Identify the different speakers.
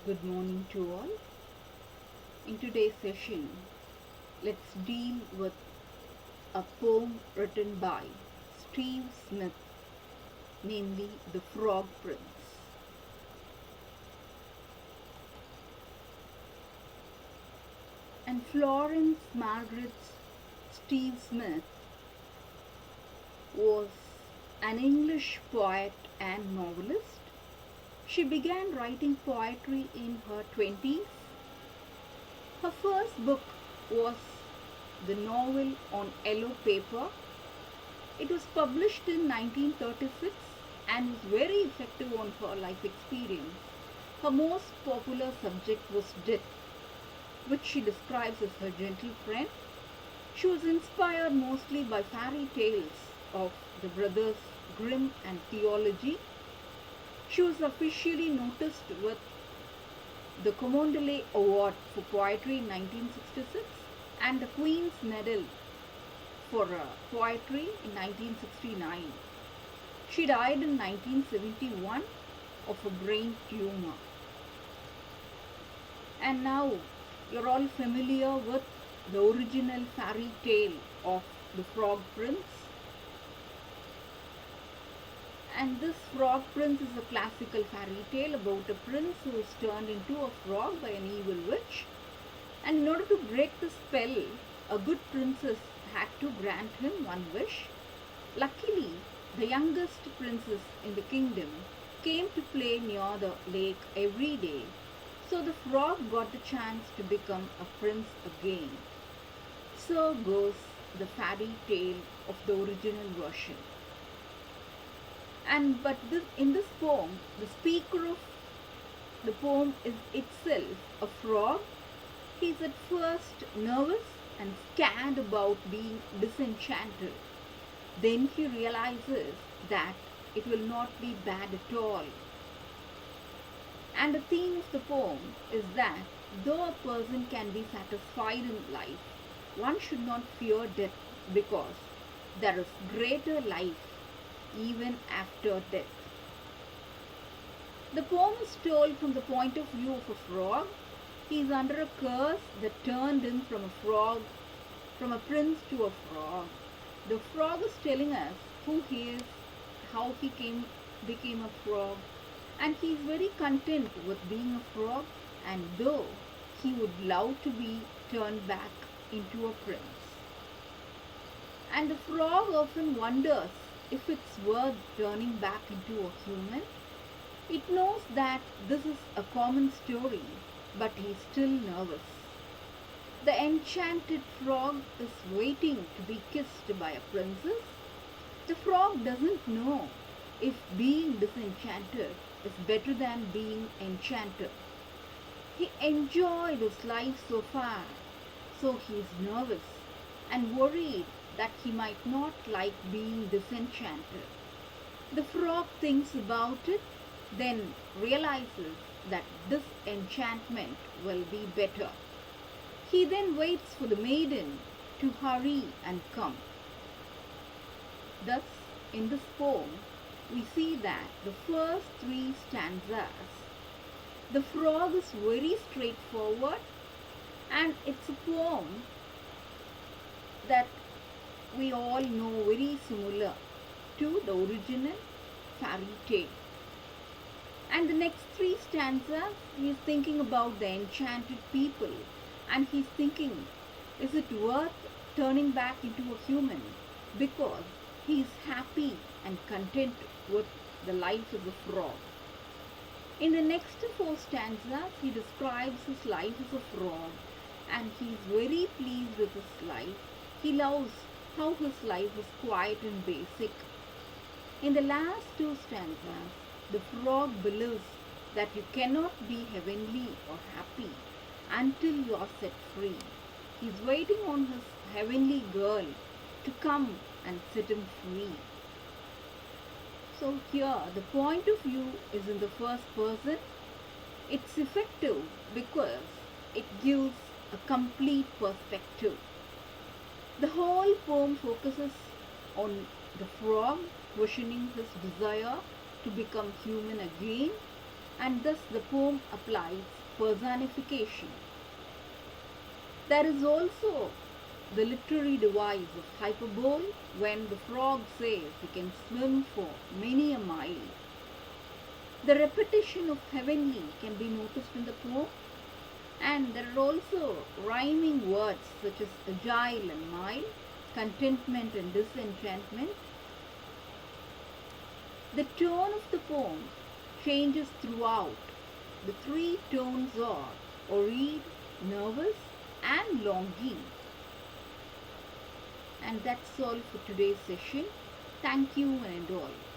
Speaker 1: Good morning to all. In today's session, let's deal with a poem written by Steve Smith, namely The Frog Prince. And Florence Margaret Steve Smith was an English poet and novelist. She began writing poetry in her 20s. Her first book was the novel On Yellow Paper. It was published in 1936 and was very effective on her life experience. Her most popular subject was death, which she describes as her gentle friend. She was inspired mostly by fairy tales of the brothers Grimm and theology. She was officially noticed with the Commandele Award for Poetry in 1966 and the Queen's Medal for Poetry in 1969. She died in 1971 of a brain tumor. And now you're all familiar with the original fairy tale of the Frog Prince. And this Frog Prince is a classical fairy tale about a prince who is turned into a frog by an evil witch. And in order to break the spell, a good princess had to grant him one wish. Luckily, the youngest princess in the kingdom came to play near the lake every day, so the frog got the chance to become a prince again. So goes the fairy tale of the original version. In this poem, the speaker of the poem is itself a frog. He is at first nervous and scared about being disenchanted. Then he realizes that it will not be bad at all. And the theme of the poem is that though a person can be satisfied in life, one should not fear death because there is greater life even after death. The poem is told from the point of view of a frog. He is under a curse that turned him from a prince to a frog. The frog is telling us who he is, how he became a frog, and he is very content with being a frog, and though he would love to be turned back into a prince. And the frog often wonders if it's worth turning back into a human. It knows that this is a common story, but he is still nervous. The enchanted frog is waiting to be kissed by a princess. The frog doesn't know if being disenchanted is better than being enchanted. He enjoyed his life so far, so he is nervous and worried that he might not like being disenchanted. The frog thinks about it, then realizes that disenchantment will be better. He then waits for the maiden to hurry and come. Thus, in this poem, we see that the first three stanzas, the frog is very straightforward, and it's a poem that we all know very similar to the original fairy tale. And the next three stanzas, he is thinking about the enchanted people, and he's thinking, is it worth turning back into a human? Because he is happy and content with the life as a frog. In the next four stanzas, he describes his life as a frog, and he is very pleased with his life. He loves how his life is quiet and basic. In the last two stanzas, the frog believes that you cannot be heavenly or happy until you are set free. He is waiting on his heavenly girl to come and set him free. So here the point of view is in the first person. It's effective because it gives a complete perspective. The whole poem focuses on the frog questioning his desire to become human again, and thus the poem applies personification. There is also the literary device of hyperbole when the frog says he can swim for many a mile. The repetition of heavenly can be noticed in the poem, and there are also rhyming words such as agile and mild, contentment and disenchantment. The tone of the poem changes throughout. The three tones are worried, nervous, and longing. And that's all for today's session. Thank you and all.